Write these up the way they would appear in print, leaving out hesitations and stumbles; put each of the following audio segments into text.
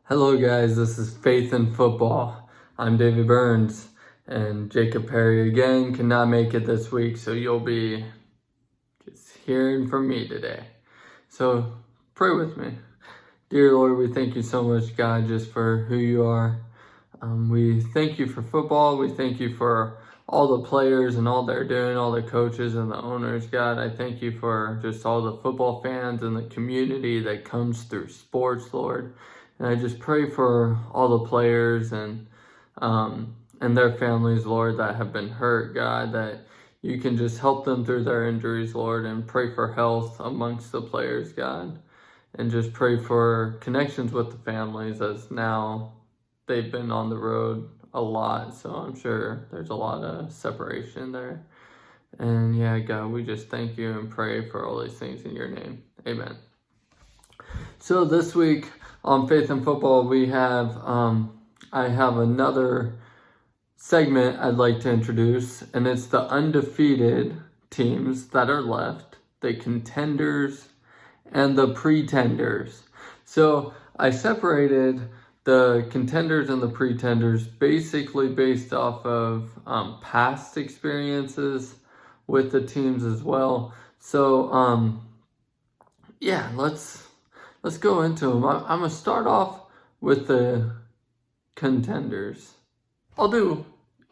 Hello guys, this is Faith in Football. I'm David Burns, and Jacob Perry again cannot make it this week, so you'll be just hearing from me today. So pray with me. Dear Lord, we thank you so much, God, just for who you are. We thank you for football. We thank you for all the players and all they're doing, all the coaches and the owners, God. I thank you for just all the football fans and the community that comes through sports, Lord. And I just pray for all the players and their families, Lord, that have been hurt, God, that you can just help them through their injuries, Lord, and pray for health amongst the players, God. And just pray for connections with the families, as now they've been on the road a lot, so I'm sure there's a lot of separation there. And yeah, God, we just thank you and pray for all these things in your name. Amen. So this week on Faith in Football, we have I have another segment I'd like to introduce, and it's the undefeated teams that are left, the contenders and the pretenders. So I separated the contenders and the pretenders basically based off of past experiences with the teams as well. So yeah, let's go into them. I'm gonna start off with the contenders. I'll do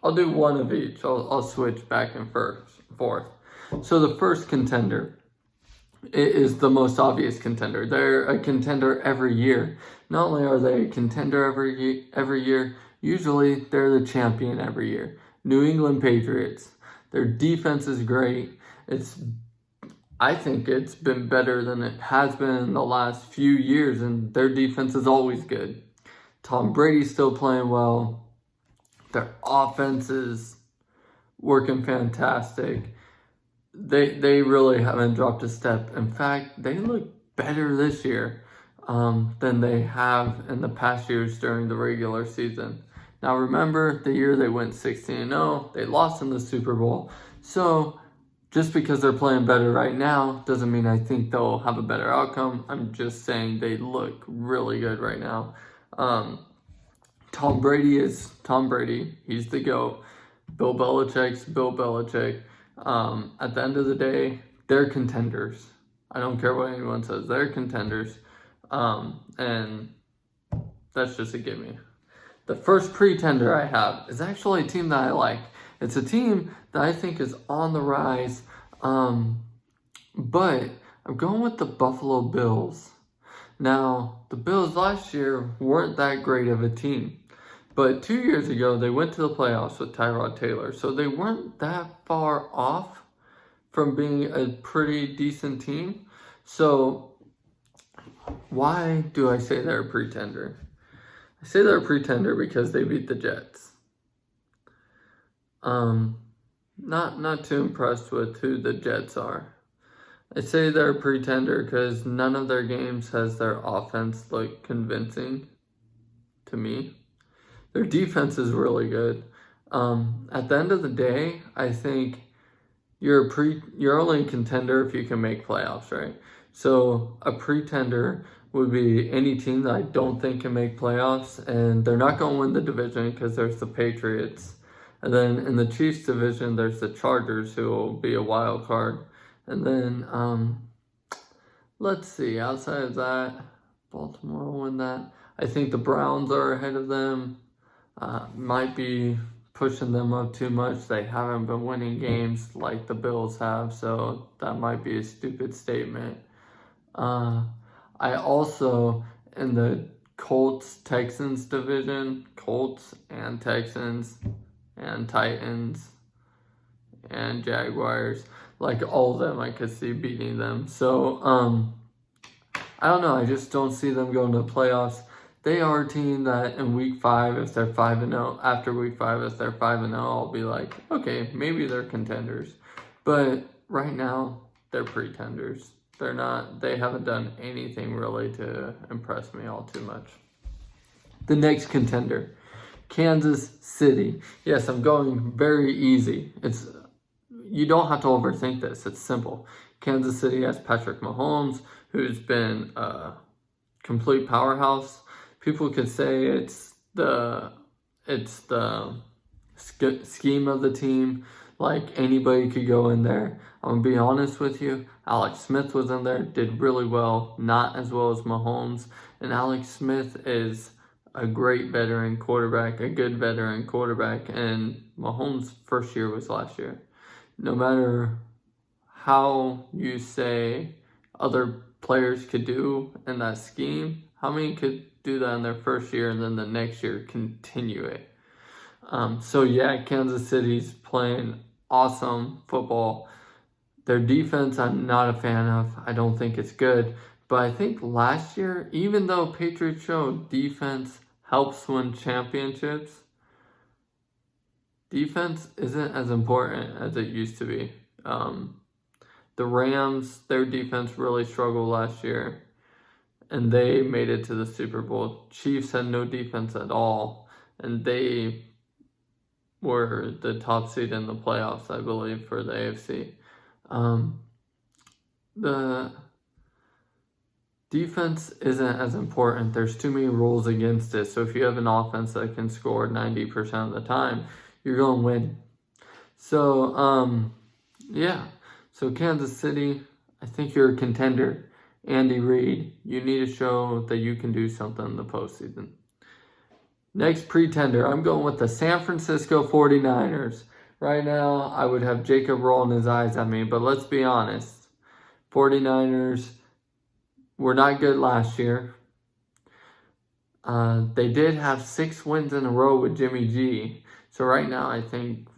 one of each. I'll switch back and forth. So the first contender is the most obvious contender. They're a contender every year. Not only are they a contender every year, usually they're the champion every year. New England Patriots. Their defense is great. I think it's been better than it has been in the last few years, and their defense is always good. Tom Brady's still playing well. Their offense is working fantastic. They really haven't dropped a step. In fact, they look better this year than they have in the past years during the regular season. Now remember, the year they went 16-0, they lost in the Super Bowl. So just because they're playing better right now doesn't mean I think they'll have a better outcome. I'm just saying they look really good right now. Tom Brady is Tom Brady. He's the GOAT. Bill Belichick's Bill Belichick. At the end of the day, they're contenders. I don't care what anyone says. They're contenders. And that's just a gimme. The first pretender I have is actually a team that I like. It's a team that I think is on the rise, but I'm going with the Buffalo Bills. Now, the Bills last year weren't that great of a team, but 2 years ago they went to the playoffs with Tyrod Taylor, so they weren't that far off from being a pretty decent team. So why do I say they're a pretender? I say they're a pretender because they beat the Jets. Not too impressed with who the Jets are. I say they're a pretender because none of their games has their offense look convincing to me. Their defense is really good. At the end of the day, I think you're only a contender if you can make playoffs, right? So a pretender would be any team that I don't think can make playoffs, and they're not going to win the division because there's the Patriots. And then in the Chiefs division, there's the Chargers, who will be a wild card. And then, let's see, outside of that, Baltimore will win that. I think the Browns are ahead of them. Might be pushing them up too much. They haven't been winning games like the Bills have, so that might be a stupid statement. I also, in the Colts-Texans division, Colts and Texans and Titans and Jaguars, like all of them, I could see beating them. So, I don't know. I just don't see them going to the playoffs. They are a team that in week 5, if they're 5-0, after week 5, if they're 5-0, I'll be like, okay, maybe they're contenders. But right now, they're pretenders. They haven't done anything really to impress me all too much. The next contender, Kansas City. Yes, I'm going very easy. You don't have to overthink this. It's simple. Kansas City has Patrick Mahomes, who's been a complete powerhouse. People could say it's the scheme of the team. Like, anybody could go in there. I'm going to be honest with you. Alex Smith was in there, did really well. Not as well as Mahomes. And Alex Smith is a great veteran quarterback, a good veteran quarterback. And Mahomes' first year was last year. No matter how you say other players could do in that scheme, how many could do that in their first year and then the next year continue it? So yeah, Kansas City's playing awesome football. Their defense, I'm not a fan of. I don't think it's good. But I think last year, even though Patriots showed defense helps win championships, defense isn't as important as it used to be. The Rams, their defense really struggled last year, and they made it to the Super Bowl. Chiefs had no defense at all, and they were the top seed in the playoffs, I believe, for the AFC. The defense isn't as important. There's too many rules against it. So if you have an offense that can score 90% of the time, you're going to win. So, yeah. So Kansas City, I think you're a contender. Andy Reid, you need to show that you can do something in the postseason. Next pretender, I'm going with the San Francisco 49ers. Right now, I would have Jacob rolling his eyes at me, but let's be honest. 49ers were not good last year. They did have 6 wins in a row with Jimmy G. So right now, I think,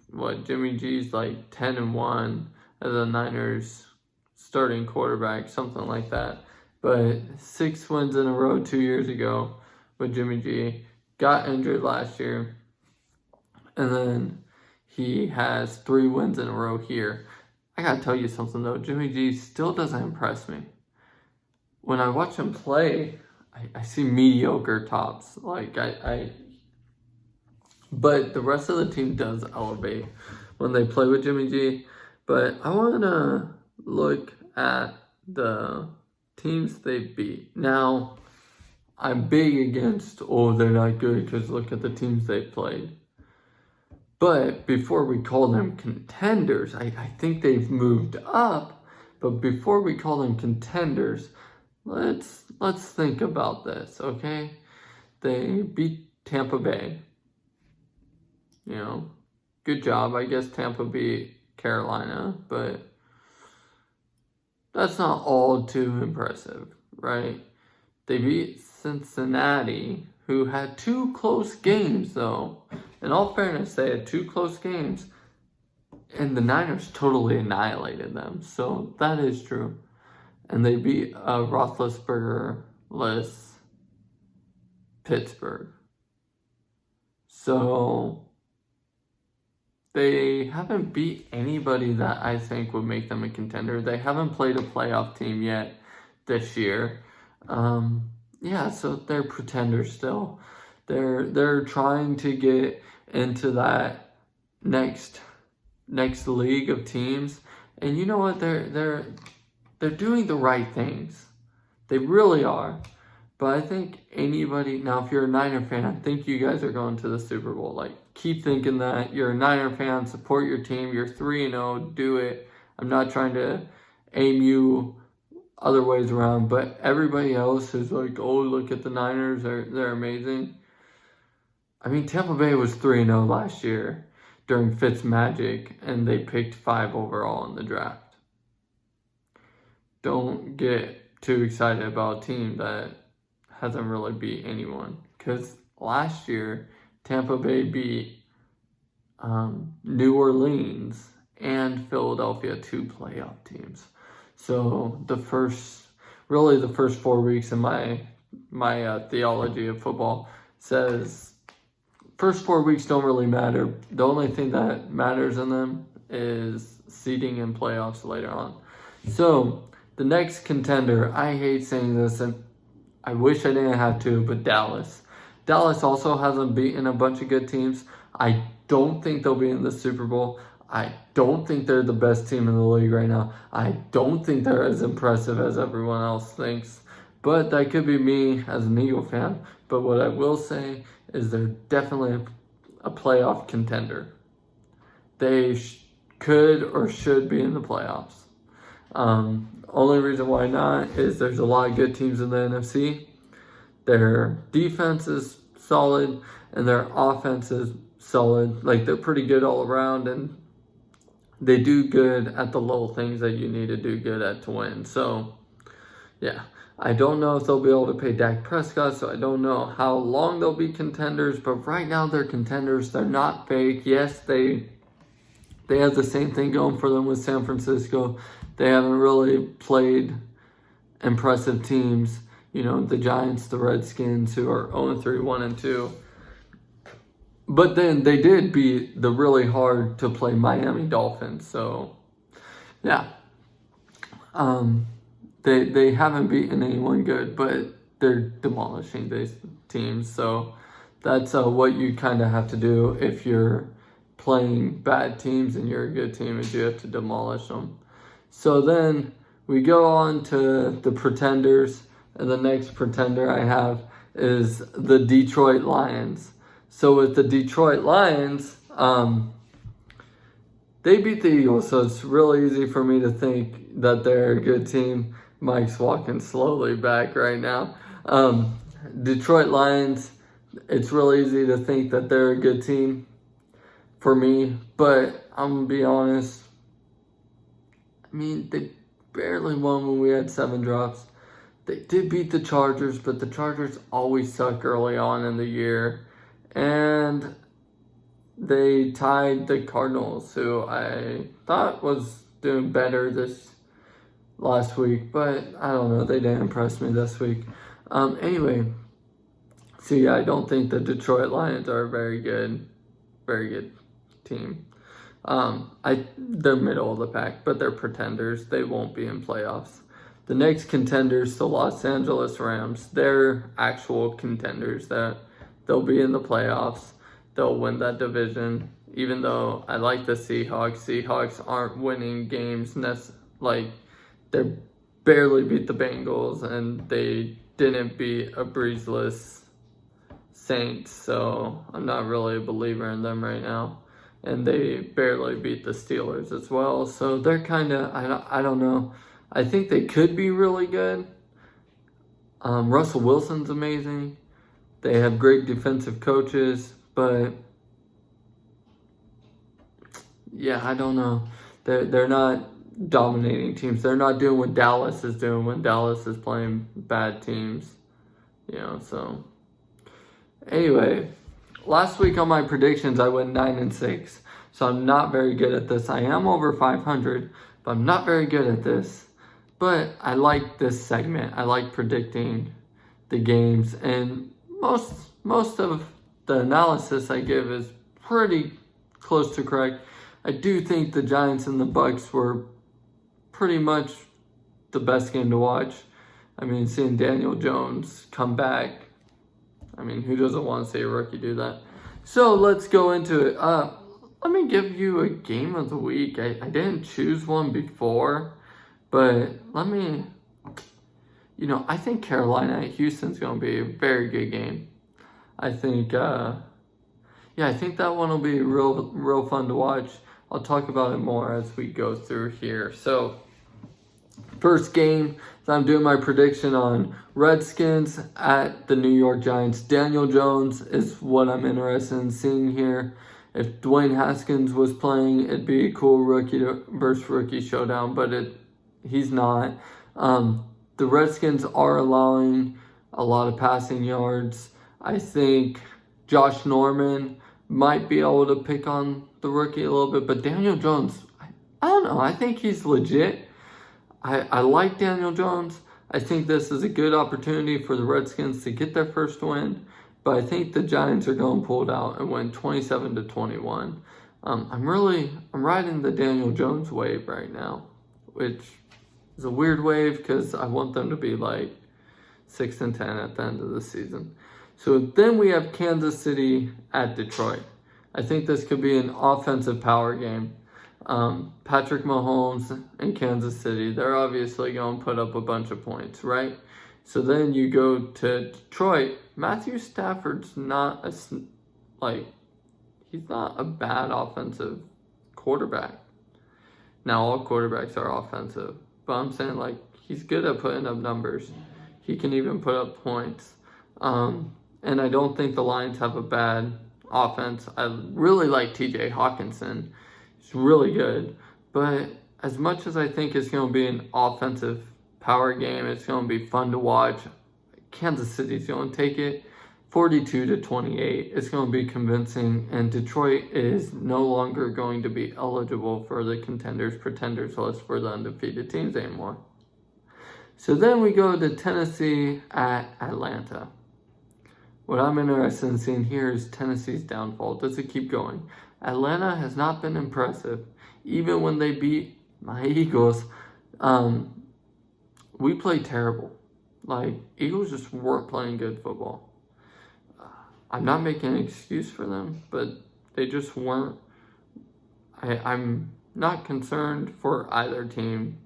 Jimmy G's like 10-1 as a Niners starting quarterback, something like that. But 6 wins in a row 2 years ago with Jimmy G. Got injured last year. And then he has 3 wins in a row here. I gotta tell you something though. Jimmy G still doesn't impress me. When I watch him play, I see mediocre tops. But the rest of the team does elevate when they play with Jimmy G. But I want to look at the teams they beat. Now, I'm big against, they're not good because look at the teams they played. But before we call them contenders, I think they've moved up. But before we call them contenders, let's think about this, okay? They beat Tampa Bay. Good job. I guess Tampa beat Carolina, but that's not all too impressive, right? They beat Cincinnati, who had 2 close games, though. In all fairness, they had 2 close games, and the Niners totally annihilated them. So that is true. And they beat Roethlisberger-less Pittsburgh. So they haven't beat anybody that I think would make them a contender. They haven't played a playoff team yet this year. So they're pretenders still. They're trying to get into that next league of teams. And you know what? They're doing the right things. They really are. But I think anybody, now if you're a Niner fan, I think you guys are going to the Super Bowl. Keep thinking that. You're a Niner fan, support your team. You're 3-0, do it. I'm not trying to aim you other ways around, but everybody else is like, look at the Niners, they're amazing. I mean, Tampa Bay was 3-0 last year during Fitzmagic, and they picked 5 overall in the draft. Don't get too excited about a team that hasn't really beat anyone, because last year Tampa Bay beat New Orleans and Philadelphia, 2 playoff teams. So the first 4 weeks in my theology of football says first 4 weeks don't really matter. The only thing that matters in them is seeding and playoffs later on. So the next contender, I hate saying this and I wish I didn't have to, but Dallas. Dallas also hasn't beaten a bunch of good teams. I don't think they'll be in the Super Bowl. I don't think they're the best team in the league right now. I don't think they're as impressive as everyone else thinks. But that could be me as an Eagle fan. But what I will say is they're definitely a playoff contender. They could or should be in the playoffs. Only reason why not is there's a lot of good teams in the NFC. Their defense is solid and their offense is solid. Like, they're pretty good all around, and they do good at the little things that you need to do good at to win. So, yeah. I don't know if they'll be able to pay Dak Prescott, so I don't know how long they'll be contenders. But right now they're contenders. They're not fake. Yes, they have the same thing going for them with San Francisco. They haven't really played impressive teams. You know, the Giants, the Redskins, who are 0-3, 1-2. But then they did beat the really hard to play Miami Dolphins. So, yeah. They haven't beaten anyone good, but they're demolishing these teams. So that's what you kind of have to do if you're playing bad teams and you're a good team, is you have to demolish them. So then we go on to the pretenders, and the next pretender I have is the Detroit Lions. So with the Detroit Lions, they beat the Eagles, so it's really easy for me to think that they're a good team. Mike's walking slowly back right now. Detroit Lions, it's really easy to think that they're a good team for me, but I'm going to be honest. I mean, they barely won when we had 7 drops. They did beat the Chargers, but the Chargers always suck early on in the year. And they tied the Cardinals, who I thought was doing better this last week, but I don't know, they didn't impress me this week. Anyway, so yeah, I don't think the Detroit Lions are a very good team. They're middle of the pack, but they're pretenders. They won't be in playoffs. The next contenders, the Los Angeles Rams, they're actual contenders. That they'll be in the playoffs. They'll win that division. Even though I like the Seahawks, Seahawks aren't winning games like. They barely beat the Bengals, and they didn't beat a breezeless Saints, so I'm not really a believer in them right now. And they barely beat the Steelers as well, so they're kind of, I don't know. I think they could be really good. Russell Wilson's amazing. They have great defensive coaches, but yeah, I don't know. They're not dominating teams. They're not doing what Dallas is doing when Dallas is playing bad teams, you know. So anyway, last week on my predictions I went 9-6, so I'm not very good at this. I am over 500, but I'm not very good at this. But I like this segment. I like predicting the games, and most of the analysis I give is pretty close to correct. I do think the Giants and the Bucks were pretty much the best game to watch. I mean, seeing Daniel Jones come back, I mean, who doesn't want to see a rookie do that? So let's go into it. Let me give you a game of the week. I didn't choose one before, but let me, I think Carolina at Houston's going to be a very good game. I think, I think that one will be real fun to watch. I'll talk about it more as we go through here. So, first game, so I'm doing my prediction on Redskins at the New York Giants. Daniel Jones is what I'm interested in seeing here. If Dwayne Haskins was playing, it'd be a cool rookie versus rookie showdown, but he's not. The Redskins are allowing a lot of passing yards. I think Josh Norman might be able to pick on the rookie a little bit, but Daniel Jones, I don't know. I think he's legit. I like Daniel Jones. I think this is a good opportunity for the Redskins to get their first win, but I think the Giants are going to pull it out and win 27-21. I'm riding the Daniel Jones wave right now, which is a weird wave because I want them to be like 6-10 at the end of the season. So then we have Kansas City at Detroit. I think this could be an offensive power game. Patrick Mahomes and Kansas City, they're obviously going to put up a bunch of points, right? So then you go to Detroit. Matthew Stafford's not he's not a bad offensive quarterback. Now, all quarterbacks are offensive, but I'm saying, he's good at putting up numbers. He can even put up points. And I don't think the Lions have a bad offense. I really like TJ Hawkinson. He's really good. But as much as I think it's going to be an offensive power game, it's going to be fun to watch, Kansas City's going to take it 42-28. It's going to be convincing, and Detroit is no longer going to be eligible for the Contenders Pretenders list for the undefeated teams anymore. So then we go to Tennessee at Atlanta. What I'm interested in seeing here is Tennessee's downfall. Does it keep going? Atlanta has not been impressive. Even when they beat my Eagles, we played terrible. Eagles just weren't playing good football. I'm not making an excuse for them, but they just weren't. I'm not concerned for either team,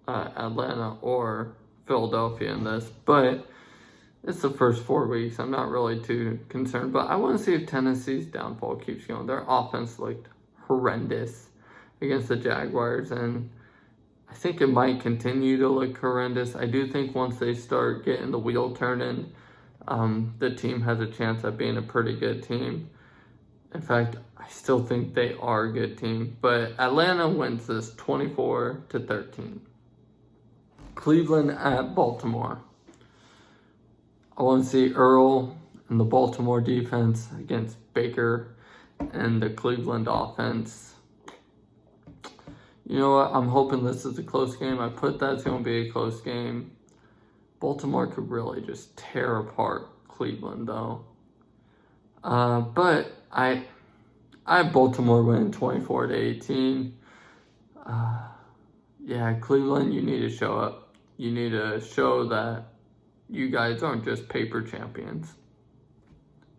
Atlanta or Philadelphia in this, but it's the first 4 weeks. I'm not really too concerned, but I want to see if Tennessee's downfall keeps going. Their offense looked horrendous against the Jaguars, and I think it might continue to look horrendous. I do think once they start getting the wheel turning, the team has a chance at being a pretty good team. In fact, I still think they are a good team. But Atlanta wins this 24-13. Cleveland at Baltimore. I want to see Earl and the Baltimore defense against Baker and the Cleveland offense. You know what? I'm hoping this is a close game. I put that's going to be a close game. Baltimore could really just tear apart Cleveland, though. But I have Baltimore winning 24-18. Yeah, Cleveland, you need to show up. You need to show that you guys aren't just paper champions.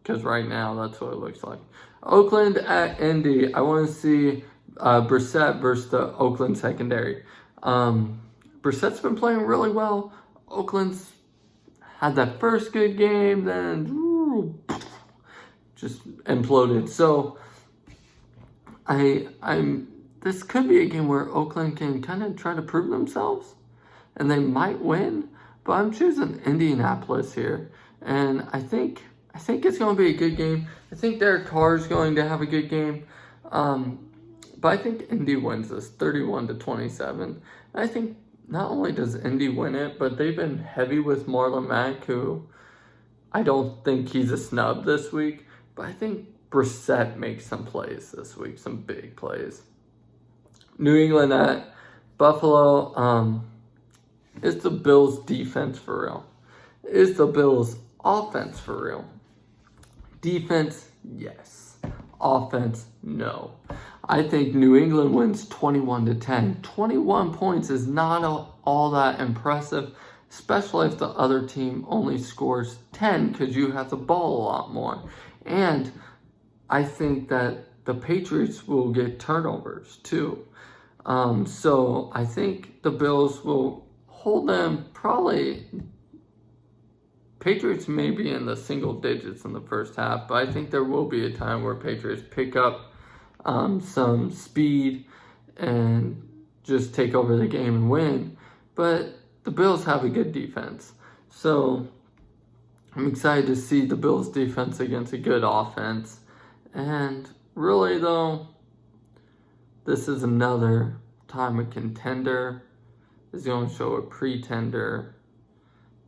Because right now, that's what it looks like. Oakland at Indy. I want to see Brissett versus the Oakland secondary. Brissett's been playing really well. Oakland's had that first good game, then just imploded. So this could be a game where Oakland can kind of try to prove themselves, and they might win. But I'm choosing Indianapolis here, and I think it's going to be a good game. I think Derek Carr is going to have a good game, but I think Indy wins this 31-27. I think not only does Indy win it, but they've been heavy with Marlon Mack, who I don't think he's a snub this week, but I think Brissett makes some plays this week, some big plays. New England at Buffalo. Is the Bills' defense for real? Is the Bills' offense for real? Defense, yes. Offense, no. I think New England wins 21-10. 21 points is not all that impressive, especially if the other team only scores 10 because you have the ball a lot more. And I think that the Patriots will get turnovers too. So I think the Bills will hold them probably. Patriots may be in the single digits in the first half, but I think there will be a time where Patriots pick up some speed and just take over the game and win. But the Bills have a good defense. So I'm excited to see the Bills defense against a good offense. And really though, this is another time a contender is going to show a pretender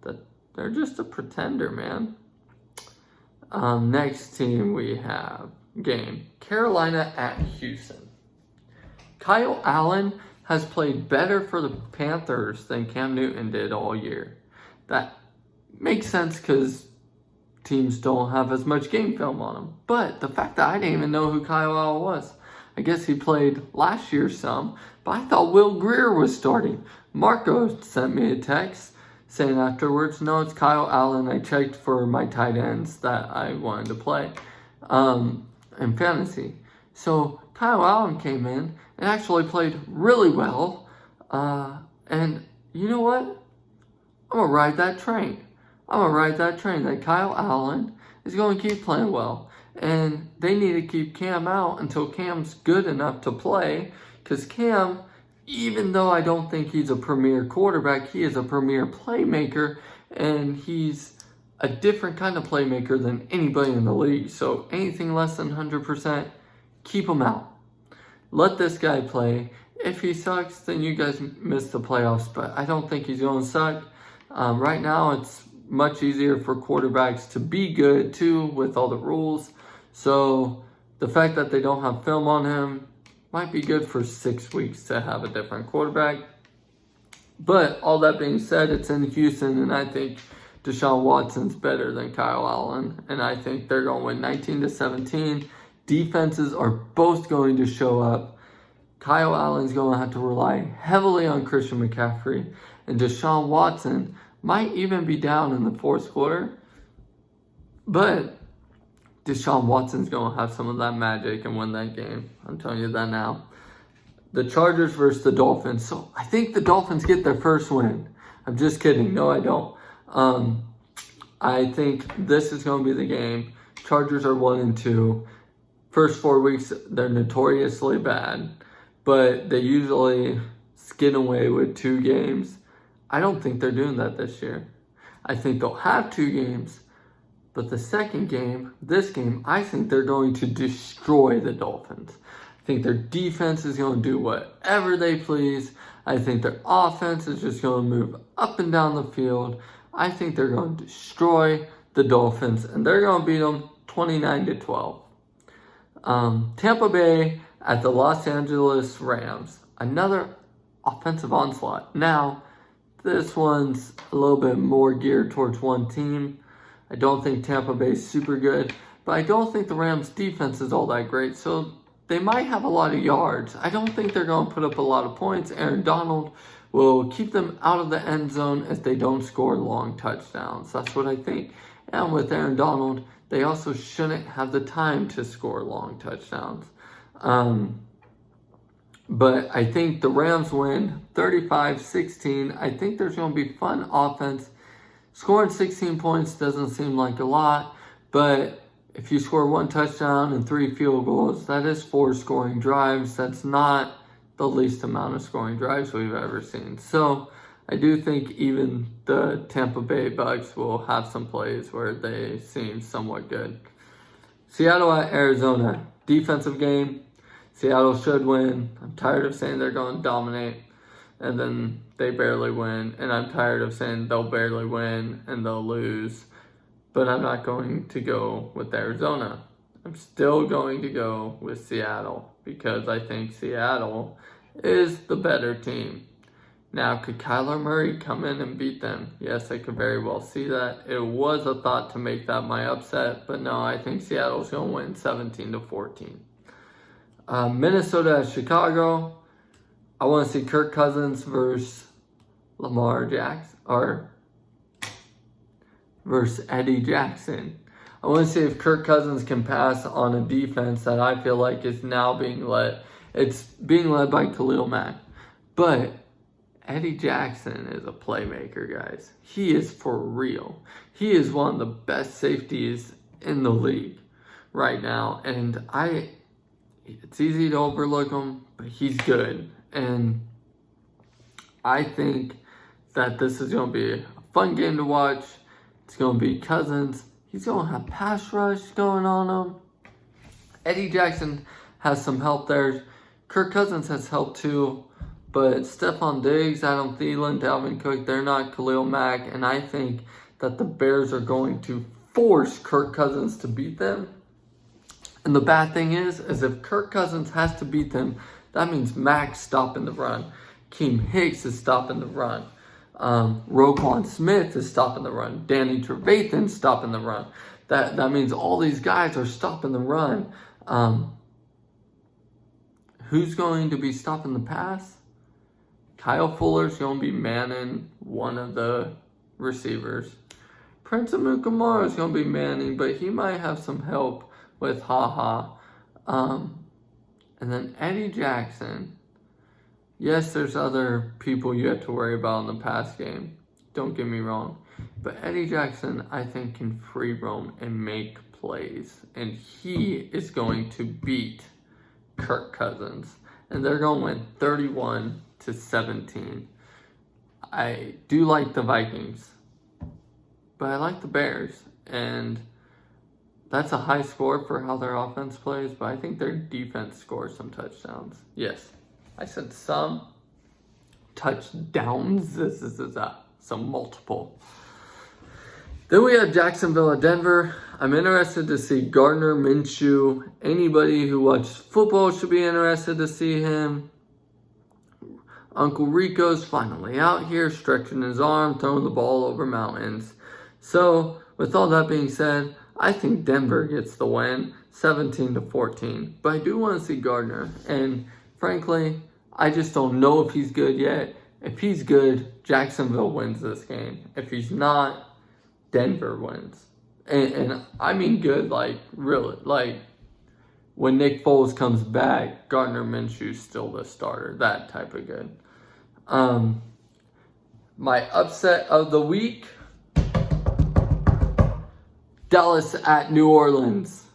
that they're just a pretender, man. Next team we have game. Carolina at Houston. Kyle Allen has played better for the Panthers than Cam Newton did all year. That makes sense because teams don't have as much game film on him. But the fact that I didn't even know who Kyle Allen was. I guess he played last year some, but I thought Will Greer was starting. Marco sent me a text saying afterwards, no, it's Kyle Allen. I checked for my tight ends that I wanted to play in fantasy. So Kyle Allen came in and actually played really well. And you know what? I'm going to ride that train. I'm going to ride that train that Kyle Allen is going to keep playing well. And they need to keep Cam out until Cam's good enough to play. Because Cam, even though I don't think he's a premier quarterback, he is a premier playmaker. And he's a different kind of playmaker than anybody in the league. So anything less than 100%, keep him out. Let this guy play. If he sucks, then you guys miss the playoffs. But I don't think he's going to suck. Right now, it's much easier for quarterbacks to be good, too, with all the rules. So the fact that they don't have film on him might be good for 6 weeks to have a different quarterback. But all that being said, it's in Houston, and I think Deshaun Watson's better than Kyle Allen. And I think they're going to win 19-17. Defenses are both going to show up. Kyle Allen's going to have to rely heavily on Christian McCaffrey. And Deshaun Watson might even be down in the fourth quarter. But Deshaun Watson's going to have some of that magic and win that game. I'm telling you that now. The Chargers versus the Dolphins. So I think the Dolphins get their first win. I'm just kidding. No, I don't. I think this is going to be the game. Chargers are 1-2. First 4 weeks, they're notoriously bad. But they usually skin away with 2 games. I don't think they're doing that this year. I think they'll have 2 games. But the second game, this game, I think they're going to destroy the Dolphins. I think their defense is going to do whatever they please. I think their offense is just going to move up and down the field. I think they're going to destroy the Dolphins, and they're going to beat them 29-12. Tampa Bay at the Los Angeles Rams. Another offensive onslaught. Now, this one's a little bit more geared towards one team. I don't think Tampa Bay's super good, but I don't think the Rams' defense is all that great, so they might have a lot of yards. I don't think they're going to put up a lot of points. Aaron Donald will keep them out of the end zone if they don't score long touchdowns. That's what I think. And with Aaron Donald, they also shouldn't have the time to score long touchdowns. But I think the Rams win 35-16. I think there's going to be fun offense. Scoring 16 points doesn't seem like a lot, but if you score 1 touchdown and 3 field goals, that is 4 scoring drives. That's not the least amount of scoring drives we've ever seen. So I do think even the Tampa Bay Bucks will have some plays where they seem somewhat good. Seattle at Arizona. Defensive game. Seattle should win. I'm tired of saying they're going to dominate and then they barely win. And I'm tired of saying they'll barely win and they'll lose. But I'm not going to go with Arizona. I'm still going to go with Seattle because I think Seattle is the better team. Now, could Kyler Murray come in and beat them? Yes, I could very well see that. It was a thought to make that my upset, but no, I think Seattle's going to win 17-14. Minnesota at Chicago. I want to see Kirk Cousins versus Lamar Jackson, or versus Eddie Jackson. I want to see if Kirk Cousins can pass on a defense that I feel like is now being led. It's being led by Khalil Mack. But Eddie Jackson is a playmaker, guys. He is for real. He is one of the best safeties in the league right now. And it's easy to overlook him, but he's good. And I think that this is going to be a fun game to watch. It's going to be Cousins. He's going to have pass rush going on him. Eddie Jackson has some help there. Kirk Cousins has help too. But Stephon Diggs, Adam Thielen, Dalvin Cook, they're not Khalil Mack. And I think that the Bears are going to force Kirk Cousins to beat them. And the bad thing is if Kirk Cousins has to beat them, that means Mack's stopping the run. Keem Hicks is stopping the run. Roquan Smith is stopping the run. Danny Trevathan's stopping the run. That means all these guys are stopping the run. Who's going to be stopping the pass? Kyle Fuller's going to be manning one of the receivers. Prince Amukamara is going to be manning, but he might have some help with Ha-Ha. And then Eddie Jackson. Yes, there's other people you have to worry about in the pass game. don't get me wrong. But Eddie Jackson, I think, can free roam and make plays. And he is going to beat Kirk Cousins. And they're going to win 31-17. I do like the Vikings, but I like the Bears. And that's a high score for how their offense plays, but I think their defense scores some touchdowns. Yes, I said some touchdowns. This is some multiple. Then we have Jacksonville at Denver. I'm interested to see Gardner Minshew. Anybody who watches football should be interested to see him. Uncle Rico's finally out here, stretching his arm, throwing the ball over mountains. So, with all that being said, I think Denver gets the win, 17-14. But I do want to see Gardner. And frankly, I just don't know if he's good yet. If he's good, Jacksonville wins this game. If he's not, Denver wins. And I mean good, like, really. Like, when Nick Foles comes back, Gardner Minshew's still the starter. That type of good. My upset of the week, Dallas at New Orleans.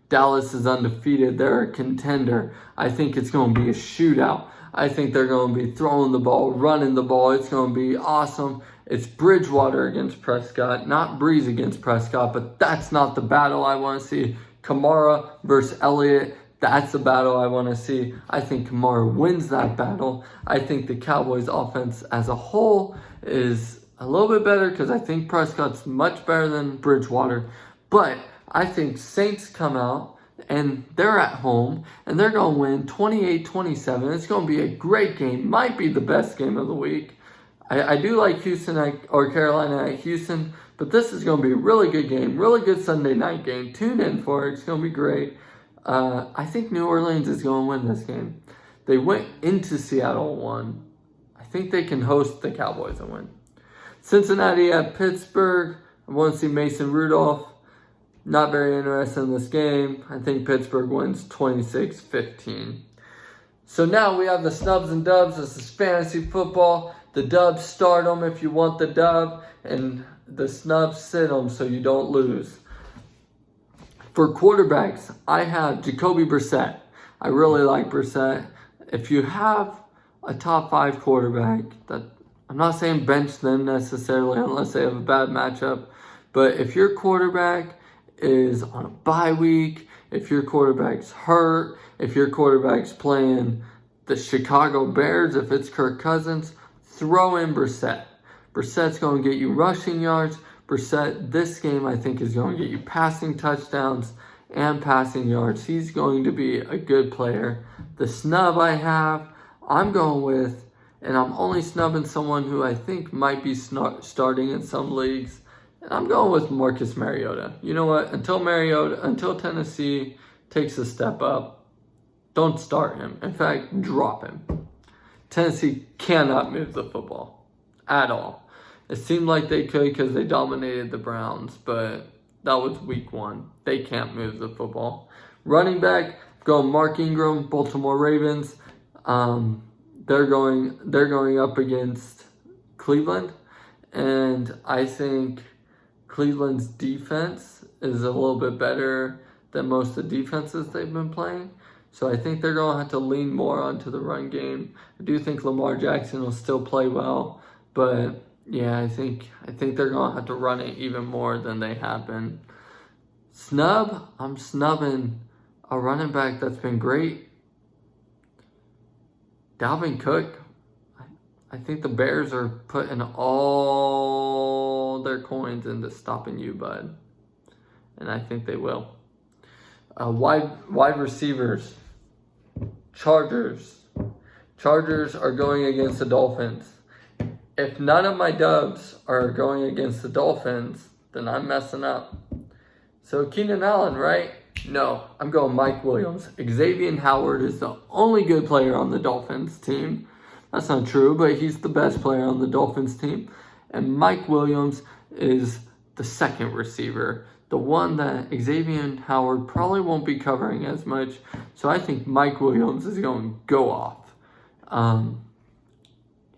Dallas is undefeated. They're a contender. I think it's going to be a shootout. I think they're going to be throwing the ball, running the ball. It's going to be awesome. It's Bridgewater against Prescott, not Breeze against Prescott, but that's not the battle I want to see. Kamara versus Elliott, that's the battle I want to see. I think Kamara wins that battle. I think the Cowboys offense as a whole is a little bit better because I think Prescott's much better than Bridgewater. But I think Saints come out and they're at home and they're going to win 28-27. It's going to be a great game. Might be the best game of the week. I do like Carolina at Houston, but this is going to be a really good game, really good Sunday night game. Tune in for it. It's going to be great. I think New Orleans is going to win this game. They went into Seattle and won. I think they can host the Cowboys and win. Cincinnati at Pittsburgh. I want to see Mason Rudolph. Not very interested in this game. I think Pittsburgh wins 26-15. So now we have the snubs and dubs. This is fantasy football. The dubs start them if you want the dub, and the snubs sit them so you don't lose. For quarterbacks, I have Jacoby Brissett. I really like Brissett. If you have a top 5 quarterback, that I'm not saying bench them necessarily unless they have a bad matchup, but if your quarterback is on a bye week, if your quarterback's hurt, if your quarterback's playing the Chicago Bears, if it's Kirk Cousins, throw in Brissett. Brissett's going to get you rushing yards. Brissett, this game, I think, is going to get you passing touchdowns and passing yards. He's going to be a good player. The snub I have, I'm going with, and I'm only snubbing someone who I think might be starting in some leagues, and I'm going with Marcus Mariota. You know what? Until Tennessee takes a step up, don't start him. In fact, drop him. Tennessee cannot move the football at all. It seemed like they could because they dominated the Browns, but that was week 1. They can't move the football. Running back, go Mark Ingram, Baltimore Ravens. They're going up against Cleveland, and I think Cleveland's defense is a little bit better than most of the defenses they've been playing. So I think they're going to have to lean more onto the run game. I do think Lamar Jackson will still play well, but yeah, I think they're going to have to run it even more than they have been. Snub, I'm snubbing a running back that's been great. Dalvin Cook. I think the Bears are putting all their coins into stopping you, bud. And I think they will. Wide receivers. Chargers are going against the Dolphins. If none of my dubs are going against the Dolphins, then I'm messing up. So Keenan Allen, right? No, I'm going Mike Williams. Xavier Howard is the only good player on the Dolphins team. That's not true, but he's the best player on the Dolphins team. And Mike Williams is the second receiver. The one that Xavier Howard probably won't be covering as much. So I think Mike Williams is going to go off.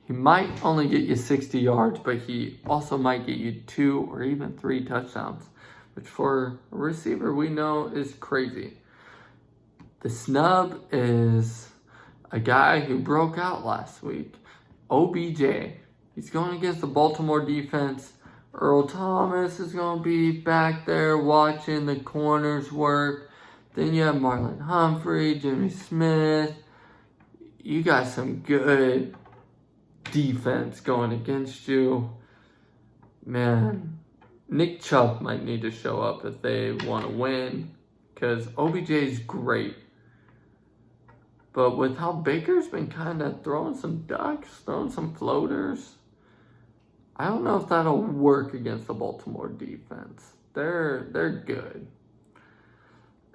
He might only get you 60 yards, but he also might get you 2 or even 3 touchdowns, which for a receiver we know is crazy. The snub is a guy who broke out last week, OBJ. He's going against the Baltimore defense. Earl Thomas is going to be back there watching the corners work. Then you have Marlon Humphrey, Jimmy Smith. You got some good defense going against you. Man, Nick Chubb might need to show up if they want to win, because OBJ is great. But with how Baker's been kind of throwing some ducks, throwing some floaters, I don't know if that'll work against the Baltimore defense. They're good.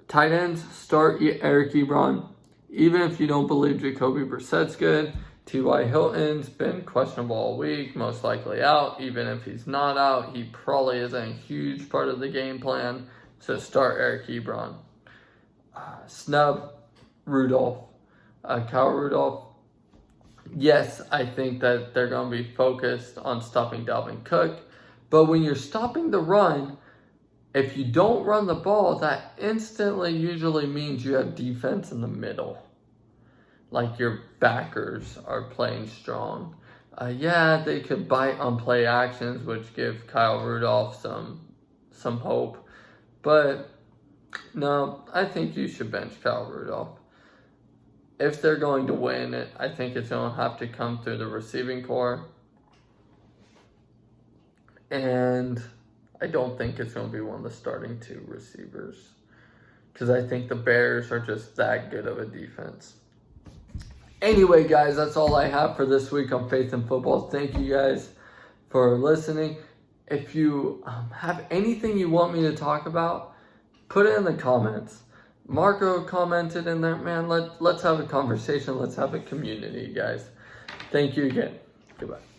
Tight ends, start Eric Ebron. Even if you don't believe Jacoby Brissett's good, T.Y. Hilton's been questionable all week, most likely out. Even if he's not out, he probably isn't a huge part of the game plan. So start Eric Ebron. Snub, Rudolph. Kyle Rudolph. Yes, I think that they're going to be focused on stopping Dalvin Cook. But when you're stopping the run, if you don't run the ball, that instantly usually means you have defense in the middle. Like your backers are playing strong. Yeah, they could bite on play actions, which give Kyle Rudolph some hope. But no, I think you should bench Kyle Rudolph. If they're going to win it, I think it's going to have to come through the receiving core. And I don't think it's going to be one of the starting 2 receivers, because I think the Bears are just that good of a defense. Anyway, guys, that's all I have for this week on Faith in Football. Thank you guys for listening. If you have anything you want me to talk about, put it in the comments. Marco commented in there. Man, let's have a conversation. Let's have a community, guys. Thank you again. Goodbye.